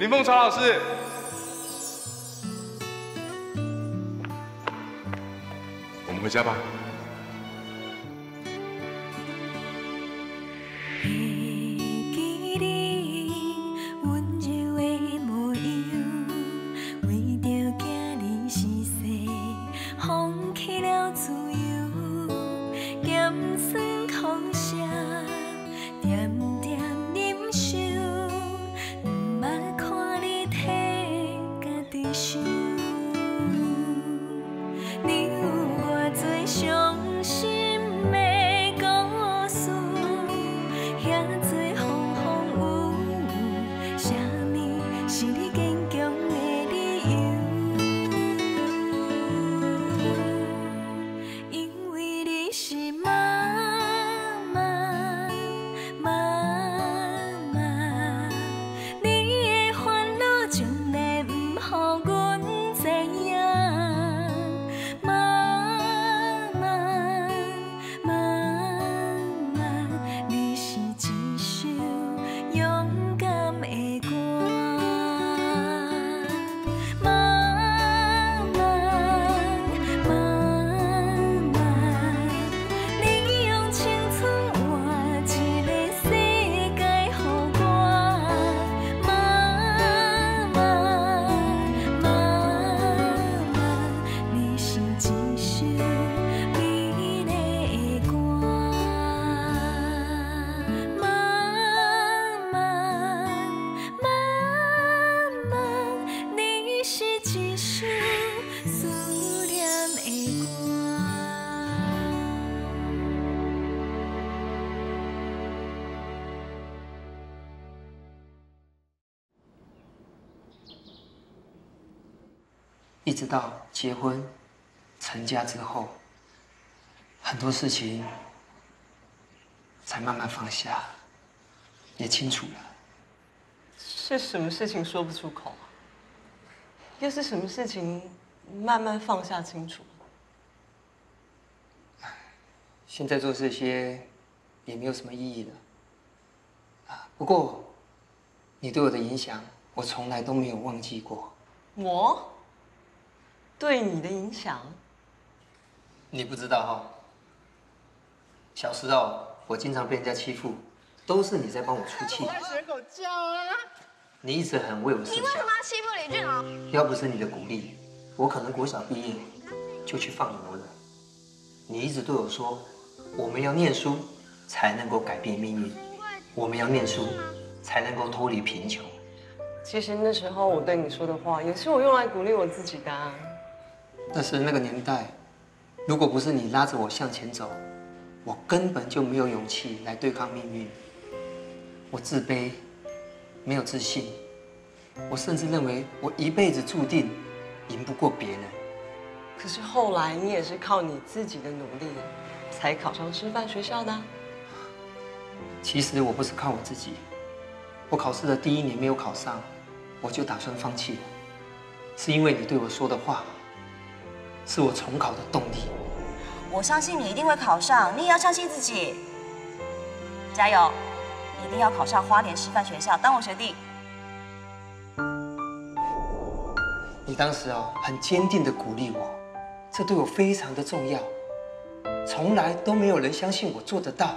林凤朝老师，我们回家吧。一直到结婚、成家之后，很多事情才慢慢放下，也清楚了。是什么事情说不出口啊？又是什么事情慢慢放下清楚？现在做这些也没有什么意义了。不过你对我的影响，我从来都没有忘记过。我对你的影响，你不知道哈。小时候我经常被人家欺负，都是你在帮我出气。我在学狗叫啊！你一直很为我设想。你为什么要欺负李俊豪？要不是你的鼓励，我可能国小毕业就去放牛了。你一直对我说，我们要念书才能够改变命运，我们要念书才能够脱离贫穷。其实那时候我对你说的话，也是我用来鼓励我自己的啊。但是那个年代，如果不是你拉着我向前走，我根本就没有勇气来对抗命运。我自卑，没有自信，我甚至认为我一辈子注定赢不过别人。可是后来你也是靠你自己的努力，才考上师范学校的啊。其实我不是靠我自己，我考试的第1年没有考上，我就打算放弃了，是因为你对我说的话，是我重考的动力。我相信你一定会考上，你也要相信自己，加油！一定要考上花莲师范学校，当我学弟。你当时很坚定地鼓励我，这对我非常的重要。从来都没有人相信我做得到，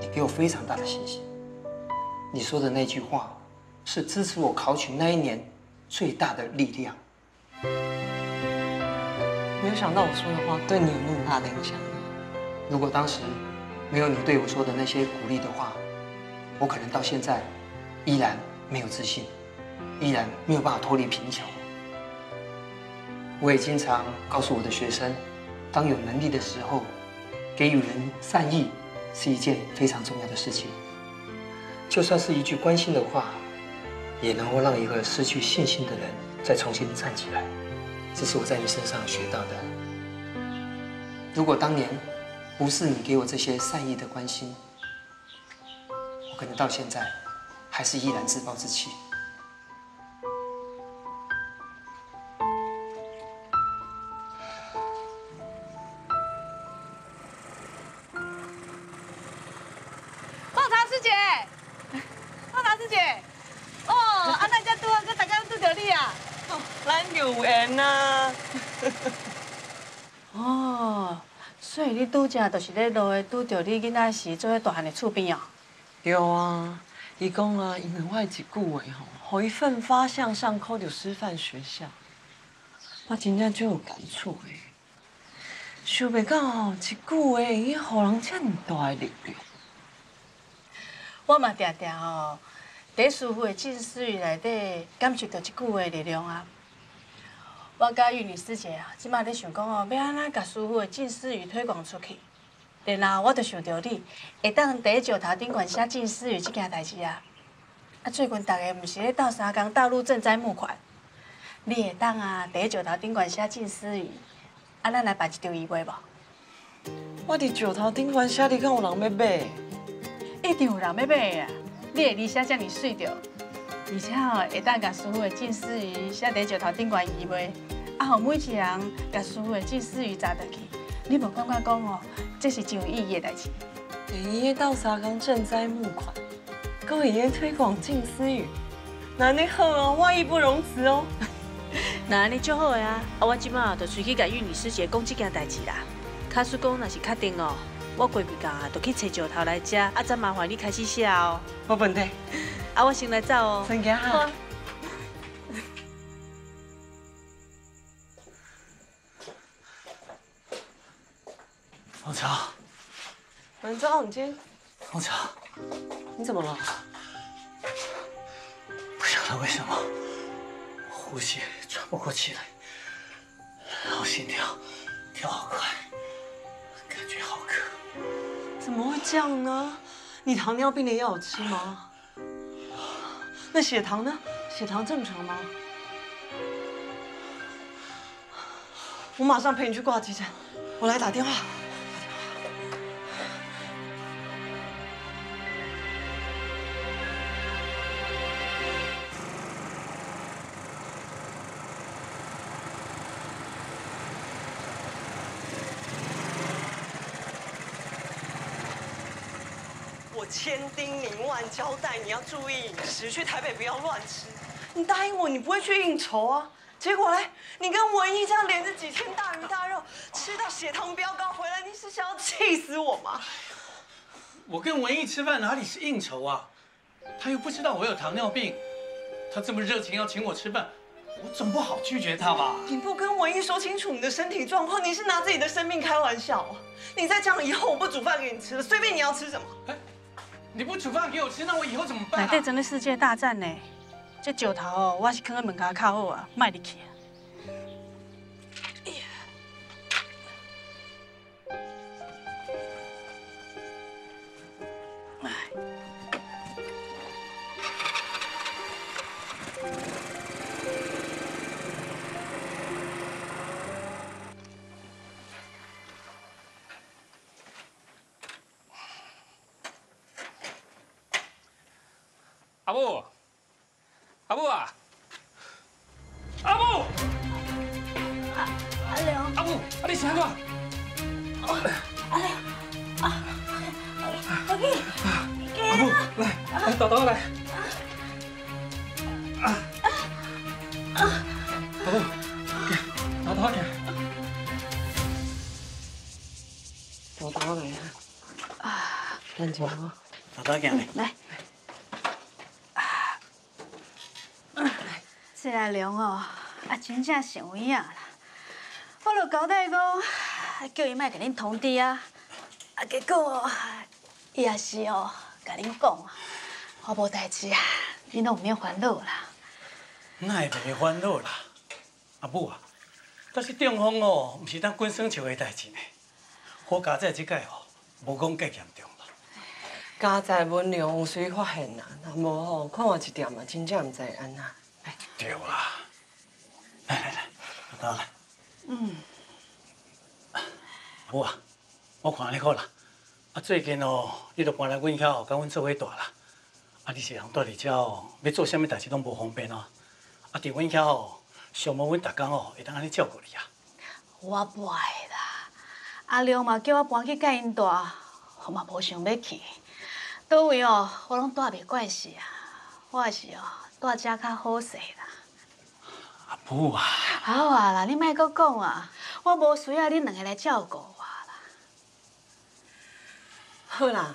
你给我非常大的信心。你说的那句话，是支持我考取那1年最大的力量。没有想到我说的话对你有那么大的影响力。如果当时没有你对我说的那些鼓励的话，我可能到现在依然没有自信，依然没有办法脱离贫穷。我也经常告诉我的学生，当有能力的时候，给予人善意是一件非常重要的事情。就算是一句关心的话，也能够让一个失去信心的人再重新站起来。这是我在你身上学到的。如果当年不是你给我这些善意的关心，我可能到现在还是依然自暴自弃。泡茶师姐，泡茶师姐，哦，有缘呐。哦，所以你拄则就是咧路的拄着你囡仔时做伙大汉的厝边哦。对啊，伊讲啊，因为我的一句话吼，予伊奋发向上，考到师范学校，我真正就有感触的。想袂到吼，一句话会予人这么大的力量。我嘛常常哦，伫师傅的进思语内底感受到一句话的力量啊。我甲玉女师姐啊，即摆咧想讲哦，要安怎甲师傅的进思语推广出去。然后我就想到你，会当伫石头顶悬写进思语这件代志啊。啊，最近大家毋是咧斗相共斗入赈灾募款，你会当啊伫石头顶悬写进思语，啊，咱来办一场义卖无？我伫石头顶悬写，你敢有人要买？一定有人要买的啊！你的字写遮尔水着，而且哦会当甲师傅的进思语写伫石头顶悬义卖，啊，互每一个人甲师傅的进思语砸落去，你无感觉讲哦，这是真有意义的代志？会伊斗相共赈灾募款，搁会伊推广静思语，那安尼好哦，我义不容辞哦。那安尼就好个啊！啊，我即马就随去甲玉女师姐讲这件代志啦。假使讲若是确定哦，我过几工啊，就去找石头来食，啊，再麻烦你开始写哦。没问题。啊，我先来走哦。先行好。凤桥，晚上你今天凤桥，你怎么了？不晓得为什么呼吸喘不过气来，然后心跳跳好快，感觉好渴。怎么会这样呢？你糖尿病的药有吃吗？那血糖呢？血糖正常吗？我马上陪你去挂急诊，我来打电话。我千叮咛万交代，你要注意饮食，去台北不要乱吃。你答应我，你不会去应酬啊。结果嘞，你跟文艺这样连着几天大鱼大肉，吃到血糖飙高回来，你是想要气死我吗？我跟文艺吃饭哪里是应酬啊？他又不知道我有糖尿病，他这么热情要请我吃饭，我总不好拒绝他吧？你不跟文艺说清楚你的身体状况，你是拿自己的生命开玩笑啊！你再这样，以后我不煮饭给你吃了，随便你要吃什么。哎，你不煮饭给我吃，那我以后怎么办啊？内底真的世界大战呢！这石头哦，我是囥在门口靠好啊，卖入去啊。阿母，阿母啊，阿母，阿良，阿母，啊你啥个？阿良，阿弟，阿母，来，豆豆来。阿母，豆豆来。豆豆来啊！等一下啊，豆豆进来。来。这阿良哦，真正想有影啦！我就交代讲，叫伊莫甲恁通知啊，结果伊也是哦，甲恁讲啊，我无代志啊，恁拢唔免烦恼啦。哪会袂烦恼啦？阿母啊，但是中风哦，毋是当滚生笑的代志呢。好佳哉即届哦，无讲介严重啦。家在文良有随发现啦，若无吼，看我一点嘛，真正毋知安那。对啦，来，豆豆来。阿母啊，我看你好啦。最近哦，你都搬来阮遐哦，甲阮做伙住啦。你是人住伫遮哦，要做啥物代志拢无方便哦。伫阮遐哦，上无阮逐工哦，会当安尼照顾你啊。我不爱啦，阿良嘛叫我搬去甲因住，我嘛无想要去。倒位哦，我拢住袂惯势啊，我也是哦，住遮较好势啦。阿母啊，好啊啦，你莫阁讲啊，我无需要恁两个来照顾我啦。好啦，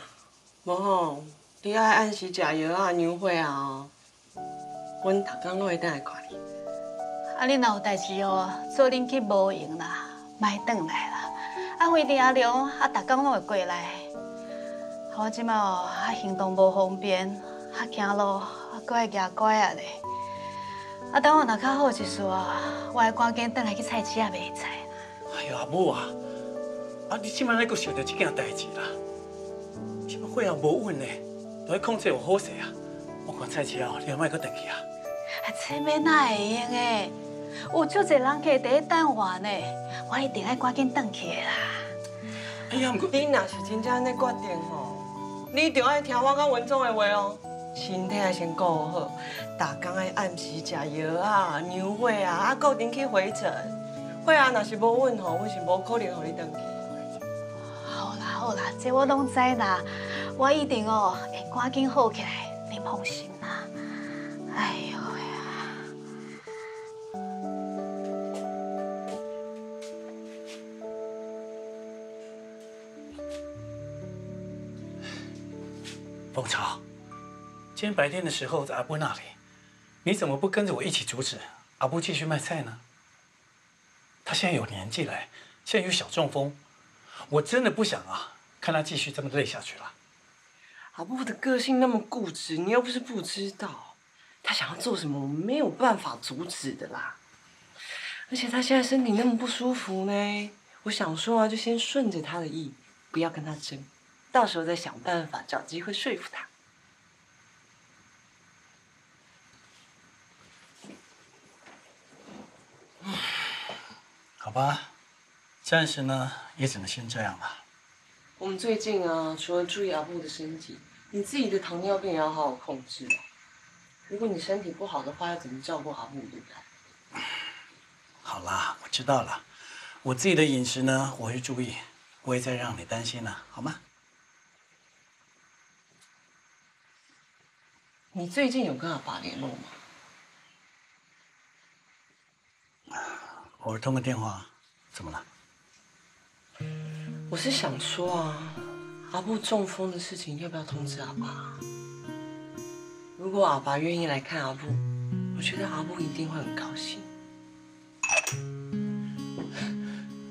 无吼，你爱按时食药啊、牛血啊哦。阮逐工拢会等来看你。啊，恁若有代志哦，做恁去无用啦，莫转来啦。啊，回定量啊，逐工拢会过来。我即摆哦，行动无方便，行路搁爱夹拐啊咧。等我若较好一丝啊，我会赶紧转来去菜市也袂使。哎呦，阿母啊，你即摆咧阁想着这件代志啦？即摆血压无稳咧，都要控制有好势啊！我看菜市啊，你莫阁转去啊！这要哪会用诶？有足侪人客伫咧等我呢，我一定爱赶紧转去啦。哎呀，你若是真正安尼决定吼，你就爱听我甲文总的话哦。身体要先顾好，逐工爱按时食药啊、牛血啊，固定去回诊。血压若是无稳吼，我是无可能互你转去。好啦好啦，这我拢知啦，我一定哦会赶紧好起来，你放心啦。哎呦呀！凤巢，今天白天的时候在阿布那里，你怎么不跟着我一起阻止阿布继续卖菜呢？他现在有年纪了，现在有小中风，我真的不想啊，看他继续这么累下去了。阿布的个性那么固执，你又不是不知道，他想要做什么，我们没有办法阻止的啦。而且他现在身体那么不舒服呢，我想说啊，就先顺着他的意，不要跟他争，到时候再想办法找机会说服他。好吧，暂时呢也只能先这样了。我们最近啊，除了注意阿布的身体，你自己的糖尿病也要好好控制哦。如果你身体不好的话，要怎么照顾阿布，对不对？好啦，我知道了，我自己的饮食呢，我会注意，不会再让你担心了，好吗？你最近有跟阿爸联络吗？偶尔通个电话，怎么了？我是想说啊，阿布中风的事情要不要通知阿爸？如果阿爸愿意来看阿布，我觉得阿布一定会很高兴。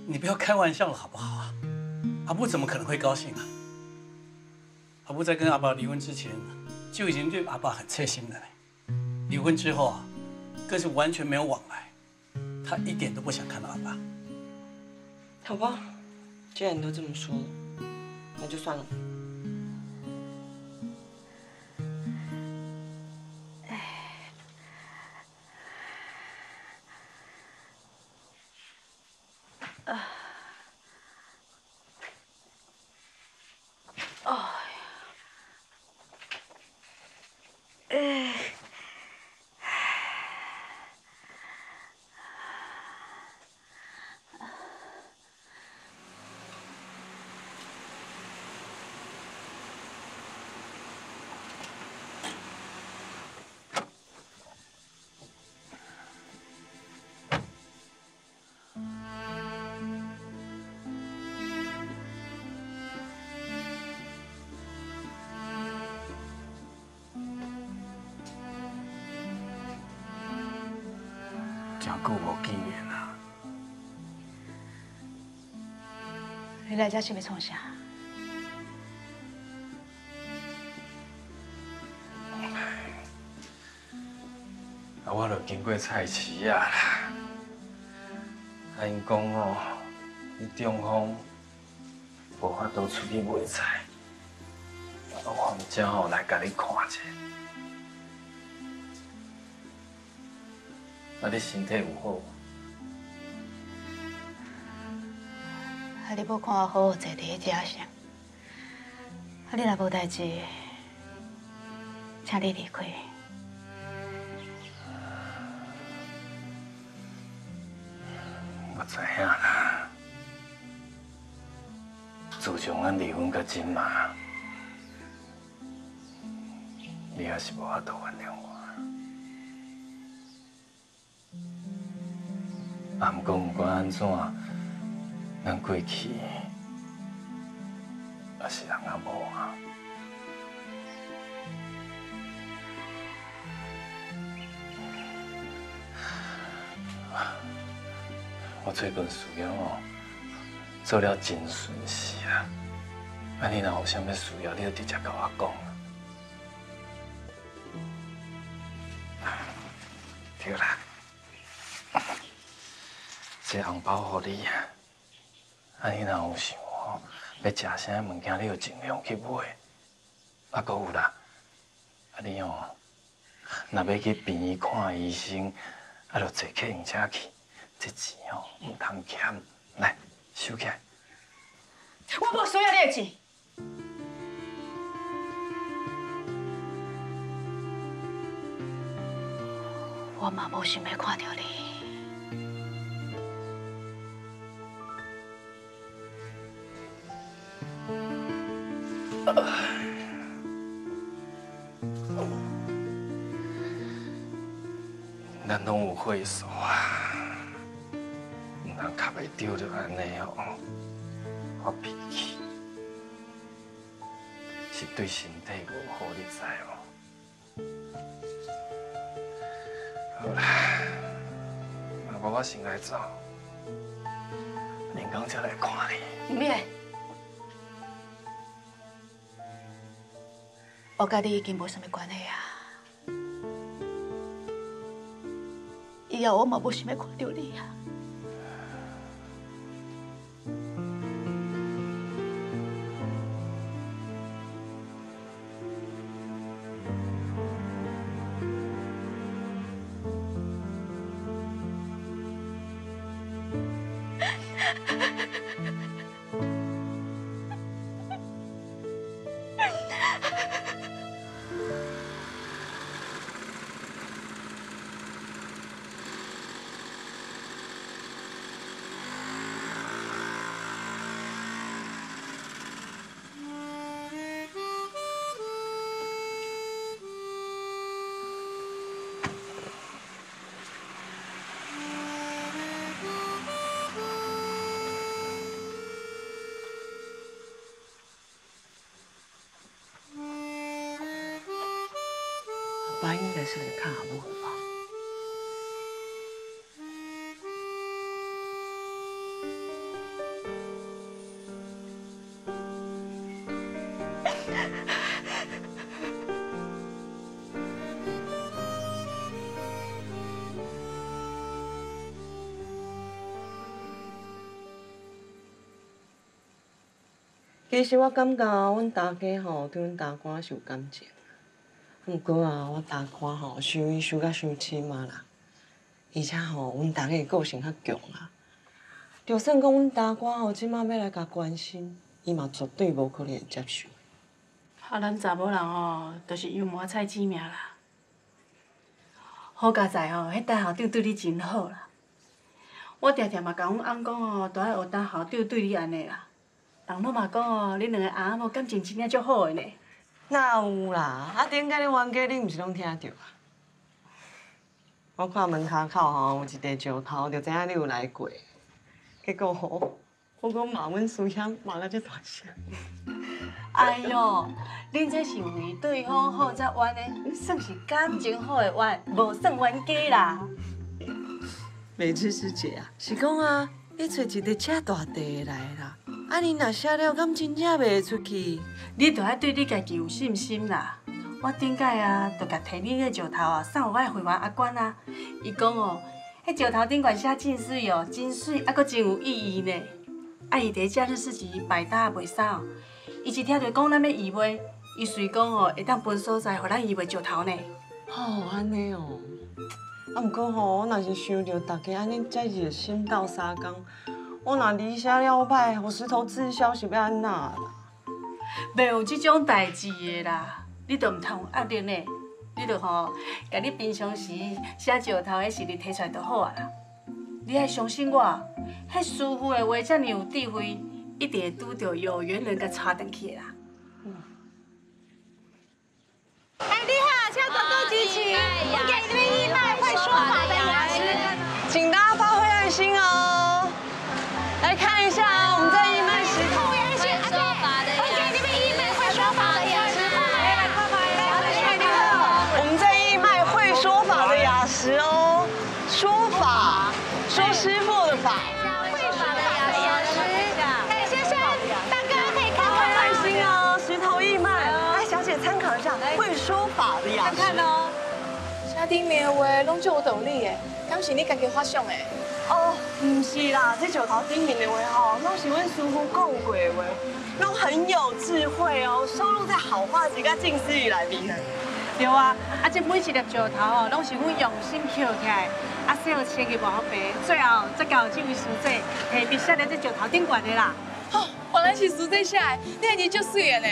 你不要开玩笑了好不好啊？阿布怎么可能会高兴啊？阿布在跟阿爸离婚之前，就已经对阿爸很切心了。离婚之后啊，更是完全没有往来，他一点都不想看到阿爸。好吧，既然你都这么说了，那就算了。真久无见面啊！你来这是要创啥？我就经过菜市啊啦，因讲哦，你中风无法度出去买菜，我唔正好来甲你看者。你身体有好？你要看我好好坐伫咧遮上。你若无代志，请你离开。我知影啦。自从咱离婚到今嘛，你还是无法度原谅我。啊，毋过毋管安怎，咱过去也是人也无啊。我最近事业做了真顺利啊！啊，你若有啥物需要，你就直接甲我讲。对啦，这红包互你啊！啊，你若有想要食啥物件，你就尽量去买。啊，搁有啦，啊你若要去病院看医生，啊，就坐客运车去。这钱唔通欠，来收起来。我无需要你的钱。我嘛无想要看到你。咱拢有会所啊。人卡袂丢就安尼哦，发脾气是对身体无好，你知无？好啦，那我先来走，林刚才来看你。唔免，我甲你已经无啥物关系啊。以后我嘛无想要看到你啊。爸应该是来看阿母的吧？其实我感觉阮大家吼对阮大官是有感情。不过啊，我大官吼收伊收甲伤深嘛啦，而且吼，阮大家个性较强啦。就算讲阮大官吼即马要来甲关心，伊嘛绝对无可能会接受。啊，咱查某人吼，就是油麻菜籽命啦。好佳在吼，迄大校长对你真好啦。我常常嘛甲阮翁讲哦，都爱学大校长对你安尼啦。人拢嘛讲哦，恁两个翁仔某感情真正足好的呢。哪有啦？啊，顶间咧冤家，你毋是拢听着啊？我看门骹口吼有一块石头，就知影你有来过。结果吼，我讲骂阮师兄骂到遮大声。哎哟，恁这是为对方好才冤的，算是感情好的冤，无算冤家啦。美芝师姐啊，是讲啊，你找一个遮大地来啦。啊，你若写了，敢真正卖出去？你着爱对你家己有信心啦。我顶摆啊，就甲摕你个石头啊送互我会员阿娟啊。伊讲哦，迄石头顶悬写真水哦，真水，还阁真有意义呢。啊，伊伫假日市集摆搭卖衫哦，伊一听着讲咱要义卖，伊随讲哦会当分所在，互咱义卖石头呢。哦，安尼哦。啊，毋过吼，我若是想着大家安尼遮热心斗相共。我若离写了歹，互石头滞销是要安那啦？袂有即种代志的啦，你着毋通有压力呢。你着吼，家你平常时写石头的实力摕出来就好啊啦。你爱相信我，迄师傅的话遮尔有智慧，一定会拄着有缘人甲带转去的啦。哎，你好，敲狗狗机器，我给你们一麦会说话的牙齿。请大家发挥爱心啊！好看哦。车顶面的话拢足有道理的，敢是你家己发想的？哦，唔是啦，这石头顶面的话吼，拢是阮师傅讲过的话，拢很有智慧哦，收录在《好话集》甲《近思语》里面。对啊，这每一粒石头哦，拢是阮用心捡起来，洗好清气抹好白，最后再交这位师姐下笔写在这石头顶悬的啦。哦，原来是师姐写的，你还是足水的呢。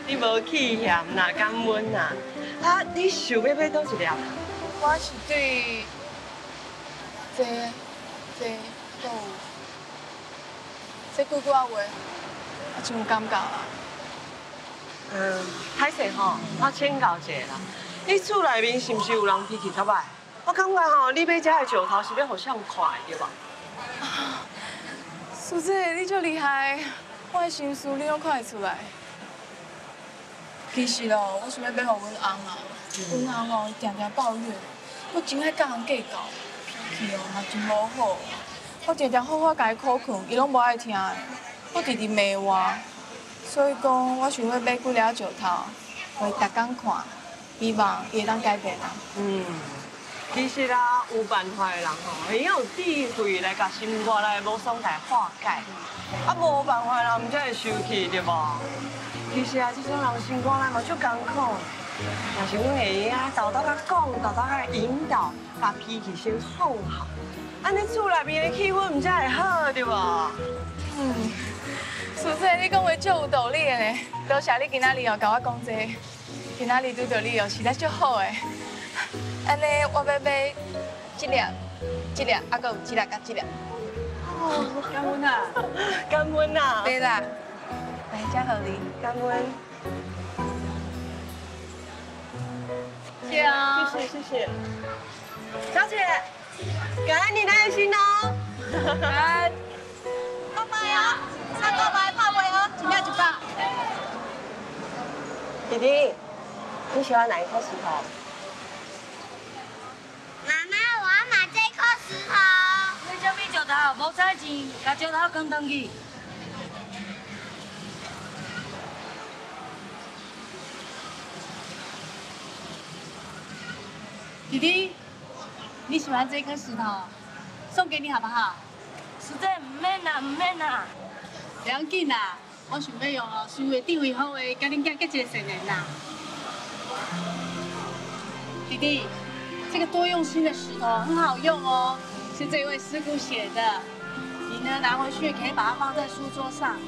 你无气嫌啦，感恩啦。啊，你想要买倒一粒？我是对这有这句话，我真有感觉啦。歹势吼，我请教一下啦。你厝内面是毋是有人脾气较歹？我感觉吼，你买这个石头是要互谁看的，对吧？师姐，你足厉害，我的心思你拢看会出来。其实哦，我想要买互阮翁啊，阮翁哦常常抱怨，我真爱甲人计较，脾气哦嘛真无好。我常常好好甲伊苦劝，伊拢无爱听的，我直直骂我。所以讲，我想要买几粒石头，互伊逐工看，希望伊会当改变啦。其实啊，有办法的人吼，会用智慧来甲生活内无爽来化解。啊，无办法的人，毋才会生气，对无？其实啊，这种人生活内嘛足艰苦。若是阮会啊，豆豆甲讲，豆豆甲引导，把脾气先放好，安尼厝内面的气氛毋才会好，对无？师姐，你讲话足有道理的呢。多谢你今仔日哦，甲我讲这个。今仔日拄到你哦，实在足好的。安尼，我要买一粒，还佫有一粒甲一粒。哦，感恩啊，感恩啊。对啦，来，这互你，感恩。谢谢啊。谢谢。小姐，感恩你的爱心哦。感恩。拜拜啊！3个牌泡杯哦，一秒1包。弟弟，你喜欢哪一颗石头？妈妈，我要买这颗石头。你什么石头？无彩钱，把石头扛回去。弟弟，你喜欢这颗石头，送给你好不好？师姐，唔免啦，唔免啦。不要紧啦，我想要用哦，师傅地位好的，甲恁囝结一个善缘啦。弟弟，这个多用心的石头很好用哦，是这位师傅写的。你呢拿回去可以把它放在书桌上。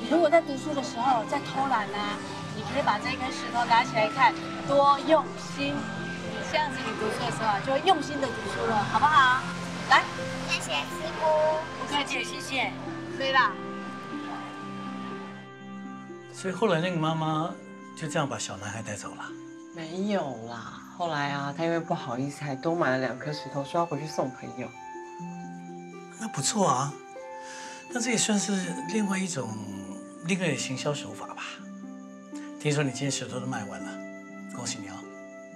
你如果在读书的时候在偷懒啊，你可以把这根石头拿起来看，多用心。这样子你读书的时候啊，就会用心的读书了，好不好？来，谢谢师傅。不客气，谢谢。对啦。所以后来那个妈妈就这样把小男孩带走了。没有啦，后来啊，他因为不好意思，还多买了2颗石头，说要回去送朋友。那不错啊，那这也算是另外一种的行销手法吧。听说你今天石头都卖完了，恭喜你哦。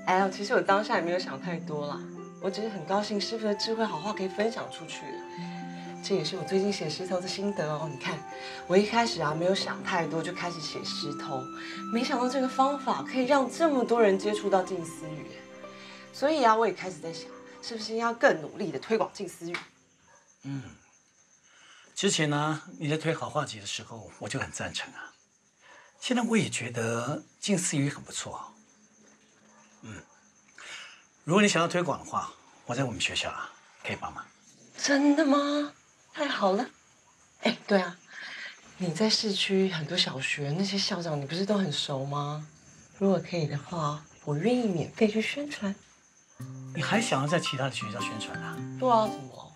哎呦，其实我当下也没有想太多啦，我只是很高兴师傅的智慧好话可以分享出去。这也是我最近写石头的心得哦。你看，我一开始啊没有想太多，就开始写石头，没想到这个方法可以让这么多人接触到近思语，所以啊，我也开始在想，是不是要更努力的推广近思语？之前呢，你在推好话集的时候，我就很赞成啊。现在我也觉得近思语很不错。如果你想要推广的话，我在我们学校啊可以帮忙。真的吗？太好了。哎，对啊，你在市区很多小学那些校长，你不是都很熟吗？如果可以的话，我愿意免费去宣传。你还想要在其他的学校宣传啊？对啊，怎么？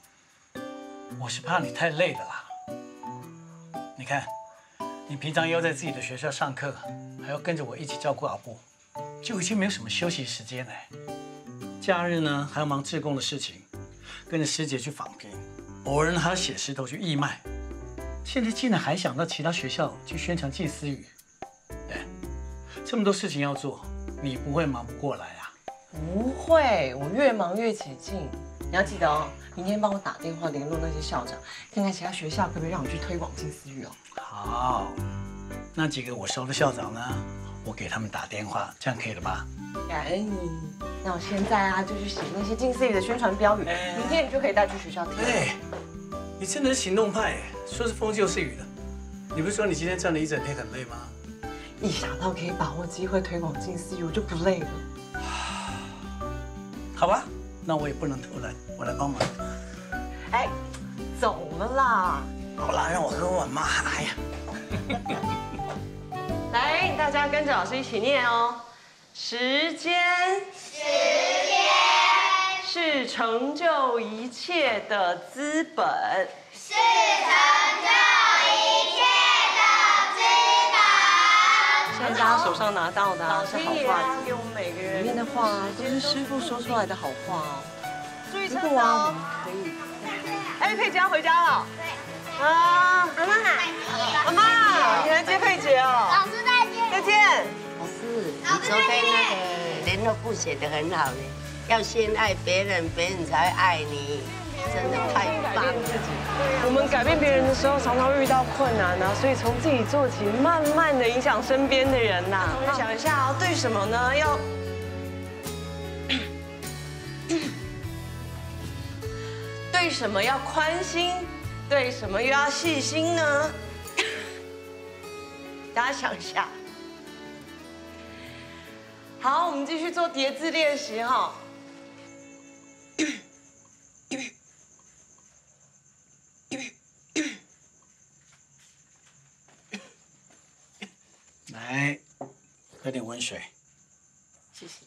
我是怕你太累了啦。你看，你平常要在自己的学校上课，还要跟着我一起照顾阿布，就已经没有什么休息时间了。假日呢，还要忙志工的事情，跟着师姐去访评，偶尔还要写石头去义卖。现在竟然还想到其他学校去宣传近思语，对，这么多事情要做，你不会忙不过来啊？不会，我越忙越起劲。你要记得哦，明天帮我打电话联络那些校长，看看其他学校可不可以让我去推广近思语哦。好，那几个我熟的校长呢，我给他们打电话，这样可以了吧？感恩你。那我现在啊，就去写那些近似语的宣传标语，明天你就可以带去学校贴。哎，你真的是行动派哎，说是风就是雨的。你不是说你今天站了一整天很累吗？一想到可以把握机会推广近似语，我就不累了。好吧，那我也不能偷懒，我来帮忙。哎，走了啦。好啦，让我和我妈。哎呀，来，大家跟着老师一起念哦。时间是成就一切的资本。是成就一切的资本。现在大家手上拿到的是好话啊给我们每个人里面的话都是师傅说出来的好话哦。注意如果啊，我们可以。哎，佩姐要回家了。对。啊，妈妈，妈妈，你来接佩姐哦。老师再见。再见。老师，你昨天那个联络簿写得很好呢，要先爱别人，别人才会爱你，真的太棒了。我们改变别人的时候，常常遇到困难啊，所以从自己做起，慢慢的影响身边的人呐。同学想一下哦，对什么呢？要对什么要宽心，对什么又要细心呢？大家想一下。好，我们继续做叠字练习哈。来，喝点温水。谢谢。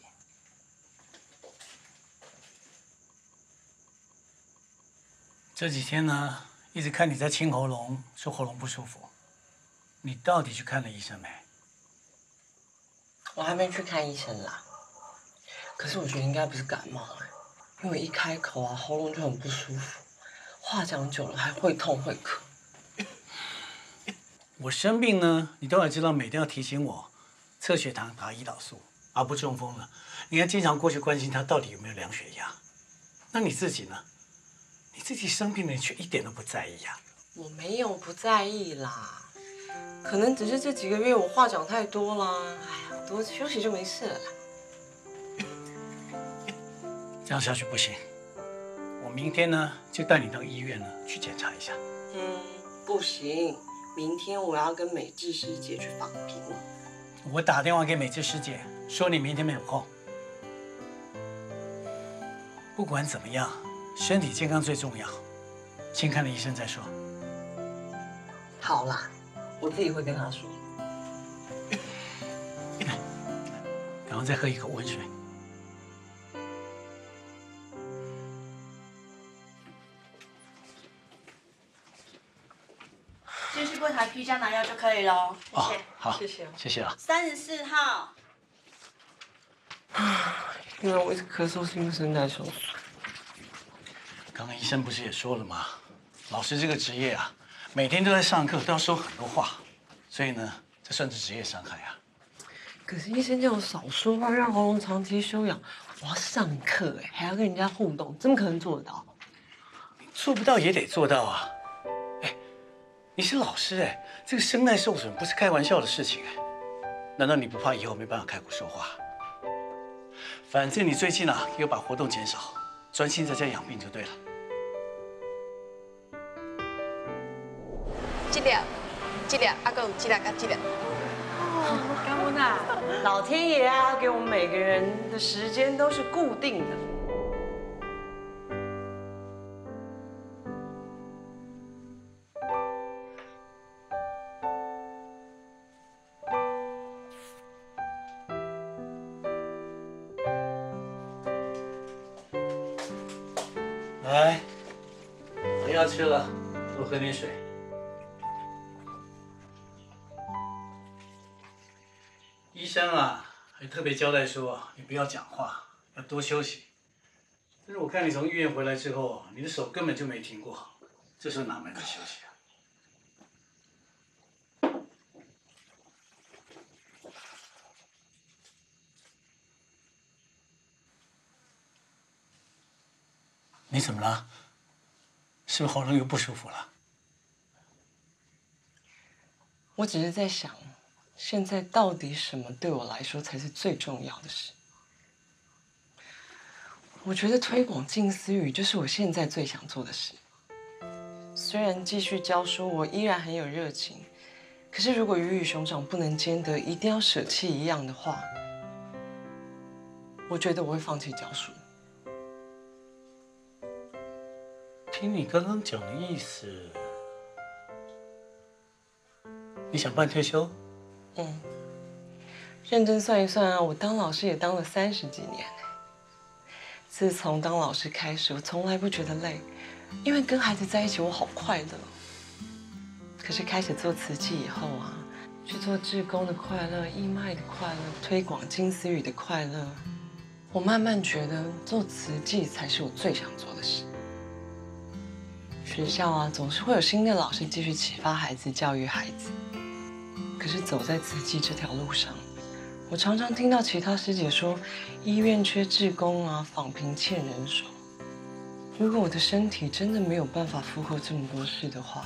这几天呢，一直看你在清喉咙，说喉咙不舒服，你到底去看了医生没？我还没去看医生啦，可是我觉得应该不是感冒哎，因为一开口啊，喉咙就很不舒服，话讲久了还会痛会咳。我生病呢，你都还知道每天要提醒我测血糖、打胰岛素，而不中风了。你还经常过去关心他到底有没有量血压。那你自己呢？你自己生病了，你却一点都不在意呀。我没有不在意啦，可能只是这几个月我话讲太多啦。哎呀，多休息就没事了啦。这样下去不行，我明天呢就带你到医院呢去检查一下。不行，明天我要跟美智师姐去访评。我打电话给美智师姐，说你明天没有空。不管怎么样，身体健康最重要，先看了医生再说。好啦，我自己会跟他说。然后再喝一口温水。先去柜台批加拿药就可以了。谢谢。好，谢谢。谢谢啊。34号。原来我一直咳嗽是因为声带受损。刚刚医生不是也说了吗？老师这个职业啊，每天都在上课，都要说很多话，所以呢，这算是职业伤害啊。可是医生叫我少说话，让喉咙长期休养。我要上课哎，还要跟人家互动，怎么可能做得到？做不到也得做到啊！哎，你是老师哎，这个声带受损不是开玩笑的事情哎。难道你不怕以后没办法开口说话？反正你最近啊，又把活动减少，专心在家养病就对了。这粒，还有这粒跟这粒。感恩啊！老天爷啊，给我们每个人的时间都是固定的。来，不要吃了，多喝点水。医生啊，还特别交代说，你不要讲话，要多休息。但是我看你从医院回来之后，你的手根本就没停过，这时候哪门子休息啊？你怎么了？是不是喉咙又不舒服了？我只是在想，现在到底什么对我来说才是最重要的事？我觉得推广近思语就是我现在最想做的事。虽然继续教书，我依然很有热情，可是如果鱼与熊掌不能兼得，一定要舍弃一样的话，我觉得我会放弃教书。听你刚刚讲的意思，你想办退休？认真算一算啊，我当老师也当了30几年。自从当老师开始，我从来不觉得累，因为跟孩子在一起我好快乐。可是开始做慈济以后啊，去做志工的快乐、义卖的快乐、推广近思语的快乐，我慢慢觉得做慈济才是我最想做的事。学校啊，总是会有新的老师继续启发孩子、教育孩子。可是走在慈济这条路上，我常常听到其他师姐说，医院缺志工啊，访贫欠人手。如果我的身体真的没有办法负荷这么多事的话，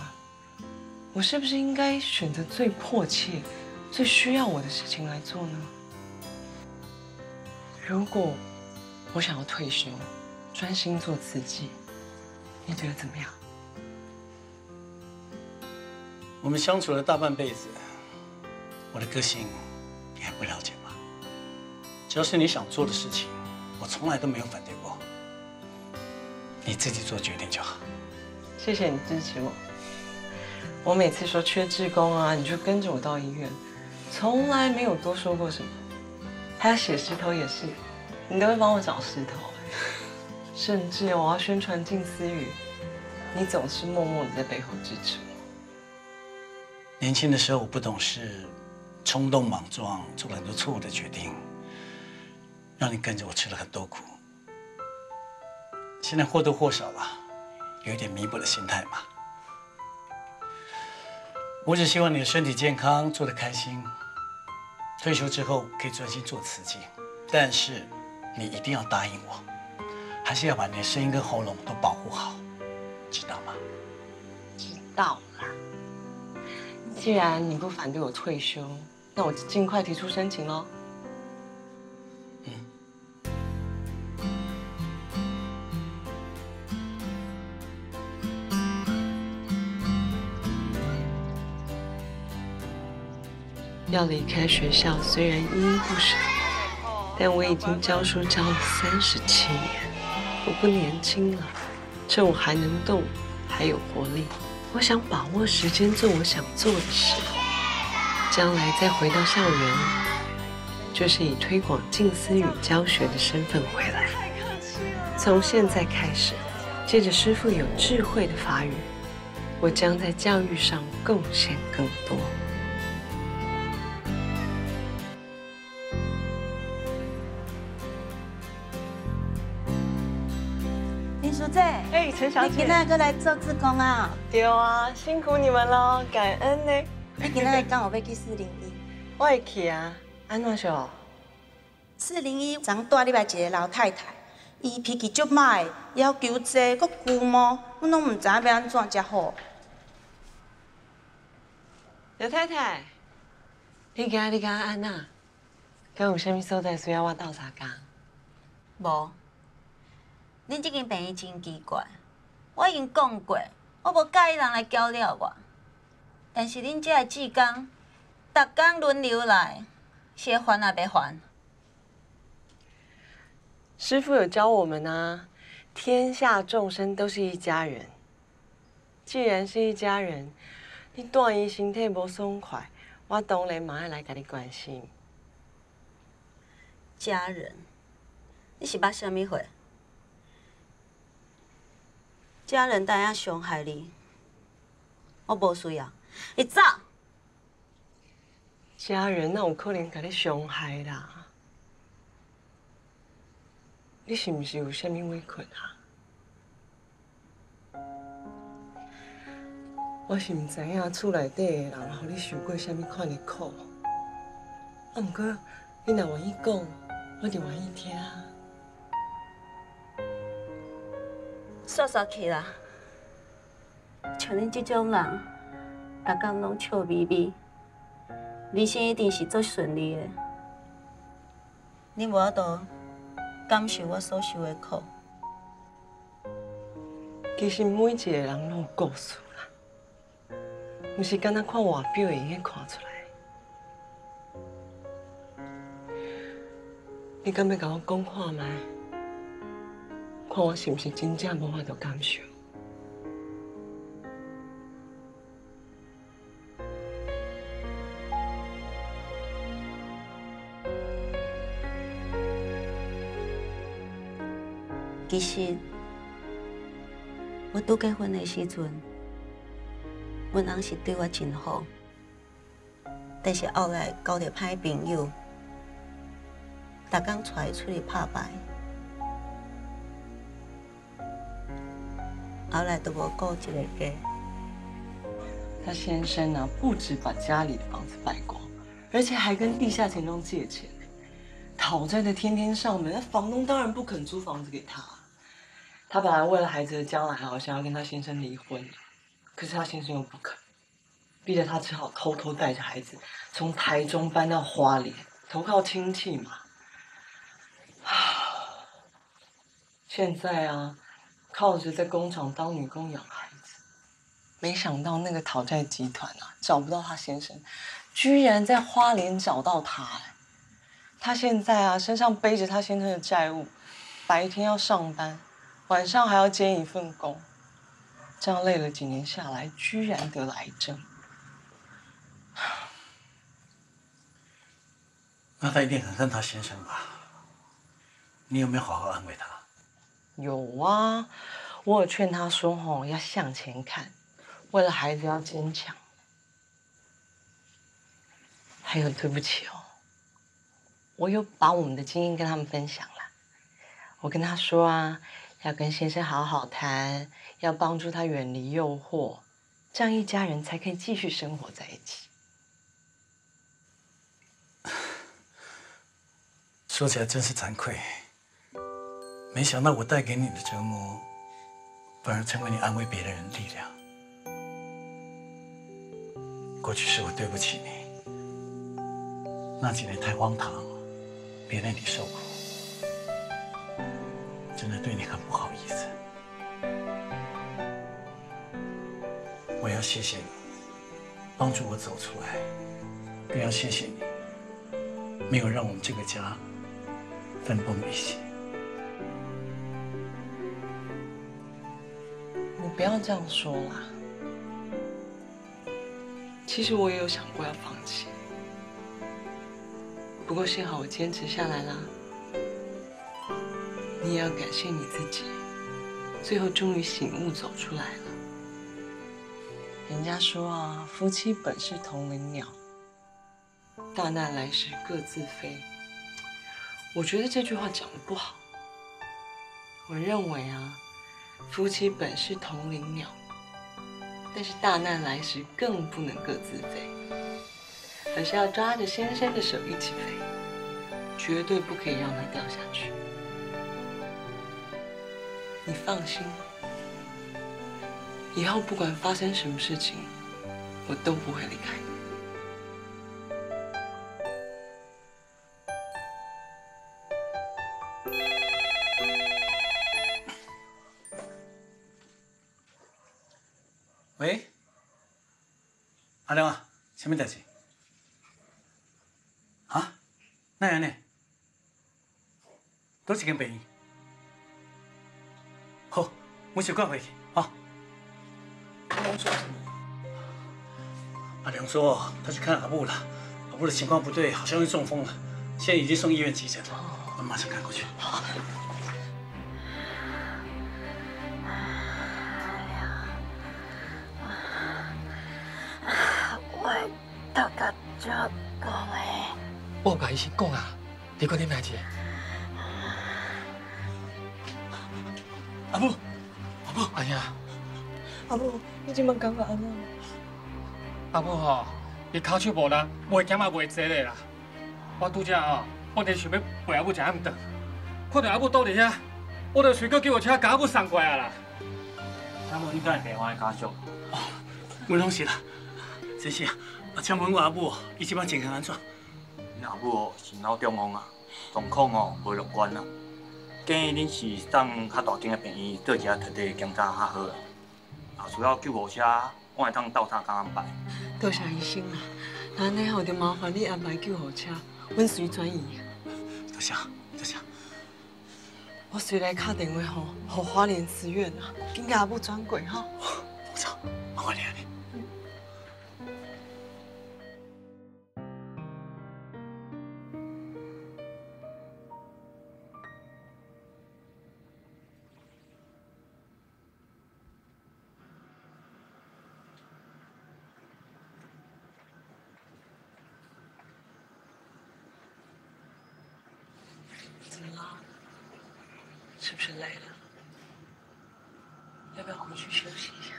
我是不是应该选择最迫切、最需要我的事情来做呢？如果我想要退休，专心做慈济，你觉得怎么样？我们相处了大半辈子，我的个性你还不了解吗？只要是你想做的事情，我从来都没有反对过。你自己做决定就好。谢谢你支持我。我每次说缺志工啊，你就跟着我到医院，从来没有多说过什么。还有写石头也是，你都会帮我找石头。甚至我要宣传近思语，你总是默默的在背后支持我。年轻的时候我不懂事，冲动莽撞，做了很多错误的决定，让你跟着我吃了很多苦。现在或多或少吧，有一点弥补的心态嘛。我只希望你的身体健康，做得开心。退休之后可以专心做慈济，但是你一定要答应我，还是要把你的声音跟喉咙都保护好，知道吗？知道啦。既然你不反对我退休，那我就尽快提出申请喽。要离开学校，虽然依依不舍，但我已经教书教了37年，我不年轻了。趁我还能动，还有活力，我想把握时间做我想做的事。将来再回到校园，就是以推广近思语教学的身份回来。从现在开始，借着师父有智慧的法语，我将在教育上贡献更多。淑姐，陈小姐，你今仔过来做志工啊？对啊，辛苦你们喽，感恩呢。你今仔刚好要去401，我会去啊，安怎想？401昨带入来一个老太太，伊脾气足歹，要求济，佮龟毛，我拢唔知影要安怎才好。刘太太，你今日安那？敢有啥物所在需要我斗相共？无。恁这间病院真奇怪，我已经讲过，我无介意人来搅了我。但是恁这个志工，逐工轮流来，是要烦也袂烦。师父有教我们啊，天下众生都是一家人。既然是一家人，你住院身体无爽快，我当然嘛爱来甲你关心。家人，你是捌啥物货？家人当然伤害你，我无需要，你走。家人哪有可能甲你伤害啦？你是毋是有啥物委屈啊？我是毋知影厝内底的人，互你受过啥物款的苦。啊，毋过你若愿意讲，我就愿意听。煞煞去啦！像恁这种人，逐工拢笑眯眯，人生一定是足顺利的。你无法度感受我所受的苦。其实每一个人拢有故事啦，不是敢若看外表会用去看出来。你敢要甲我讲看卖？看我是不是真正无法度感受？其实，我拄结婚的时阵，阮翁是对我真好，但是后来交着歹朋友，逐工带伊出去拍牌，后来都无顾这个家。他先生啊，不止把家里的房子败光，而且还跟地下钱庄借钱，讨债的天天上门，那房东当然不肯租房子给他。他本来为了孩子的将来，好想要跟他先生离婚，可是他先生又不肯，逼得他只好偷偷带着孩子从台中搬到花莲，投靠亲戚嘛。现在啊，靠着在工厂当女工养孩子，没想到那个讨债集团啊，找不到他先生，居然在花莲找到他。他现在啊，身上背着他先生的债务，白天要上班，晚上还要兼一份工，这样累了几年下来，居然得了癌症。那他一定很恨他先生吧？你有没有好好安慰他？有啊，我有劝他说要向前看，为了孩子要坚强。还有对不起哦，我有把我们的经验跟他们分享了。我跟他说啊，要跟先生好好谈，要帮助他远离诱惑，这样一家人才可以继续生活在一起。说起来真是惭愧，没想到我带给你的折磨，反而成为你安慰别人的力量。过去是我对不起你，那几年太荒唐，别让你受苦，真的对你很不好意思。我要谢谢你，帮助我走出来，更要谢谢你，没有让我们这个家分崩离析。你不要这样说啦。其实我也有想过要放弃，不过幸好我坚持下来啦。你也要感谢你自己，最后终于醒悟走出来了。人家说啊，夫妻本是同林鸟，大难来时各自飞。我觉得这句话讲得不好。我认为啊，夫妻本是同林鸟，但是大难来时更不能各自飞，而是要抓着先生的手一起飞，绝对不可以让他掉下去。你放心，以后不管发生什么事情，我都不会离开你。喂，阿良啊，什么代志？啊？哪样呢？倒一间病院？好，我先赶回去啊。阿良说什么？阿良说他去看阿布了，阿布的情况不对，好像是中风了，现在已经送医院急诊了，我马上赶过去。好。大家怎讲的？我甲医生讲啊，你快点来一下。阿母，阿母，哎呀，阿母，你今晚感觉安怎？阿母吼，伊口手无力，袂咸也袂坐咧啦。我拄则吼，我连想要陪阿母食暗顿，看到阿母倒伫遐，我就随口叫我车甲阿母送过来啦。阿母，你敢会电话的家属？我拢是啦，真是啊。请问我阿母，伊即摆情形安怎？恁阿母是脑中风啊，状况无乐观啊。建议恁是送较大间的病院，做一下特地检查较好啦。啊，需要救护车，我会当斗相共安排。多谢医生啦，那安尼吼就麻烦你安排救护车，阮随转院。多谢，多谢。我随来打电话吼，互花莲寺院啊，紧甲阿母转过吼。不错，麻烦你啊你。 怎么了？是不是累了？要不要回去休息一下？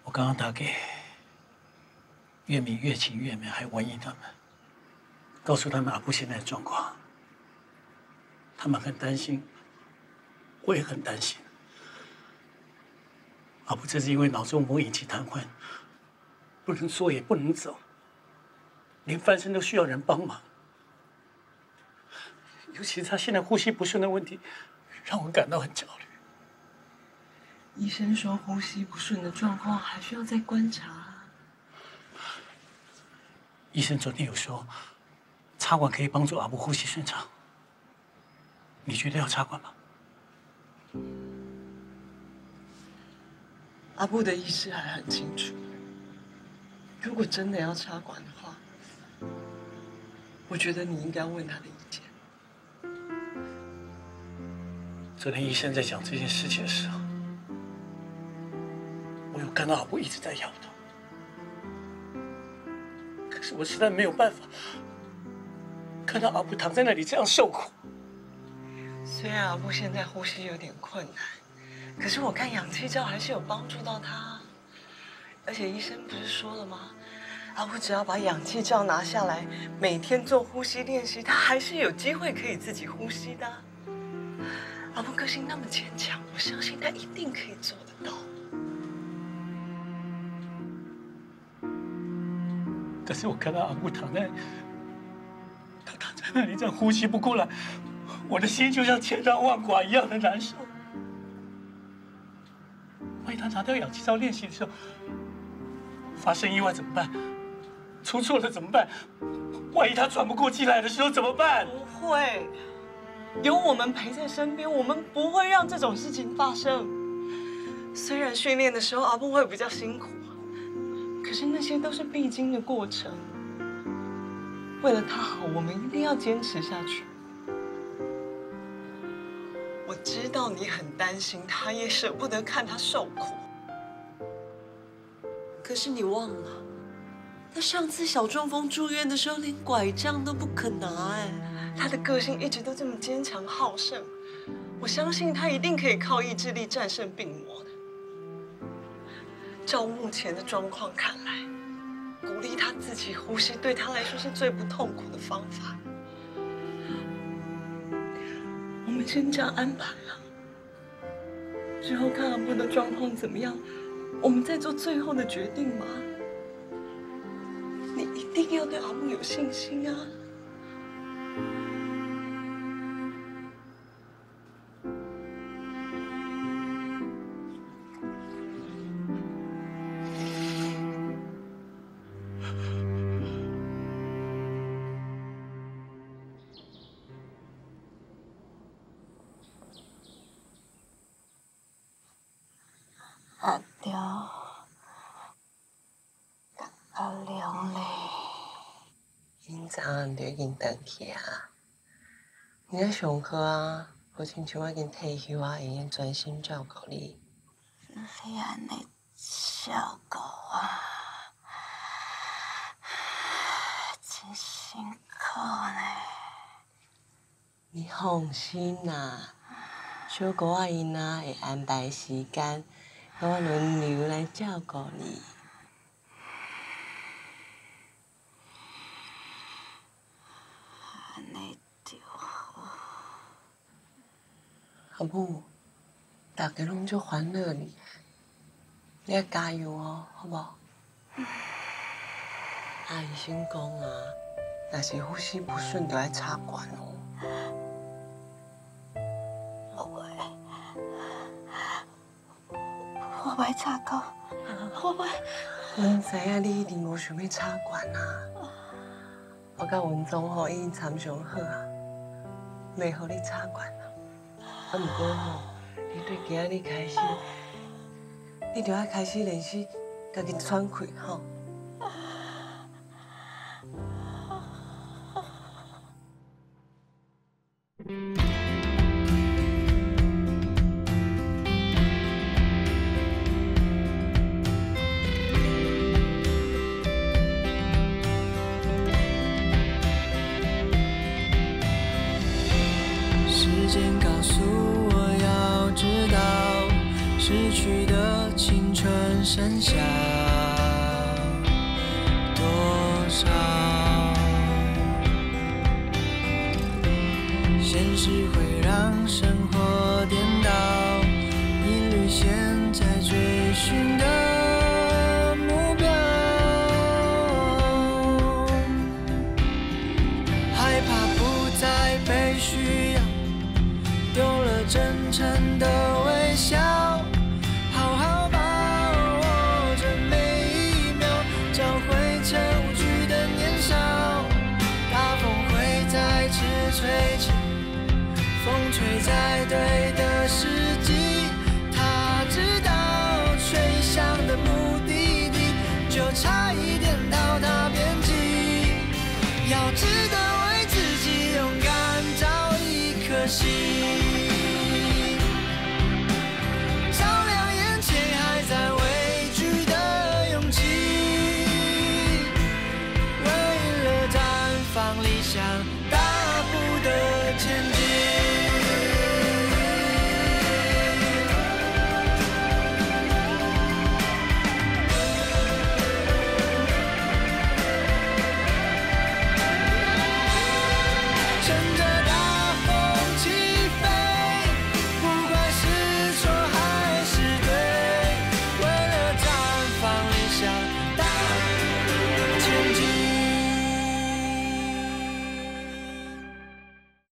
我刚刚打给月明、月晴、月美还有文英他们，告诉他们阿布现在的状况，他们很担心，我也很担心。阿布这是因为脑中风引起瘫痪，不能说也不能走。 连翻身都需要人帮忙，尤其是他现在呼吸不顺的问题，让我感到很焦虑。医生说呼吸不顺的状况还需要再观察。医生昨天有说，插管可以帮助阿布呼吸顺畅。你觉得要插管吗？阿布的意识还很清楚，如果真的要插管的话。 我觉得你应该问他的意见。昨天医生在讲这件事情的时候，我有看到阿布一直在摇头，可是我实在没有办法看到阿布躺在那里这样受苦。虽然阿布现在呼吸有点困难，可是我看氧气罩还是有帮助到他，而且医生不是说了吗？ 阿布只要把氧气罩拿下来，每天做呼吸练习，他还是有机会可以自己呼吸的。阿布个性那么坚强，我相信他一定可以做得到。可是我看到阿布躺在那里这样呼吸不过来，我的心就像千刀万剐一样的难受。万一他拿掉氧气罩练习的时候发生意外怎么办？ 出错了怎么办？万一他喘不过气来的时候怎么办？不会，有我们陪在身边，我们不会让这种事情发生。虽然训练的时候阿布会比较辛苦，可是那些都是必经的过程。为了他好，我们一定要坚持下去。我知道你很担心他，也舍不得看他受苦。可是你忘了。 他上次小中风住院的时候，连拐杖都不肯拿哎。他的个性一直都这么坚强好胜，我相信他一定可以靠意志力战胜病魔的。照目前的状况看来，鼓励他自己呼吸对他来说是最不痛苦的方法。我们先这样安排啊，之后看阿布的状况怎么样，我们再做最后的决定嘛。 你一定要对阿木有信心啊！阿刁。 阿良嘞，今早就已经回去啊。你在上课啊？我亲像我已经退休啊，会用专心照顾你。你安尼照顾我，真辛苦呢。你放心啦，小姑阿姨啊会安排时间，我轮流来照顾你。 阿母，大家拢足烦恼你，你要加油哦，好不好？阿姨先讲啊，若是呼吸不顺，就要插管哦。我袂插管，我袂。阮知影你一定无想要插管啊。我甲文总吼已经参详好啊，袂互你插管啊。啊，不过吼，你对今仔日开始，你就要开始练习家己喘气吼。时间告诉我要知道，逝去的青春剩下多少？现实会让生活颠倒，一缕线在追寻的目标，害怕不再被需要。丢了真诚的微笑，好好把握着每一秒，找回这无惧的年少。大风会再次吹起，风吹在对的时机，他知道吹向的目的地就差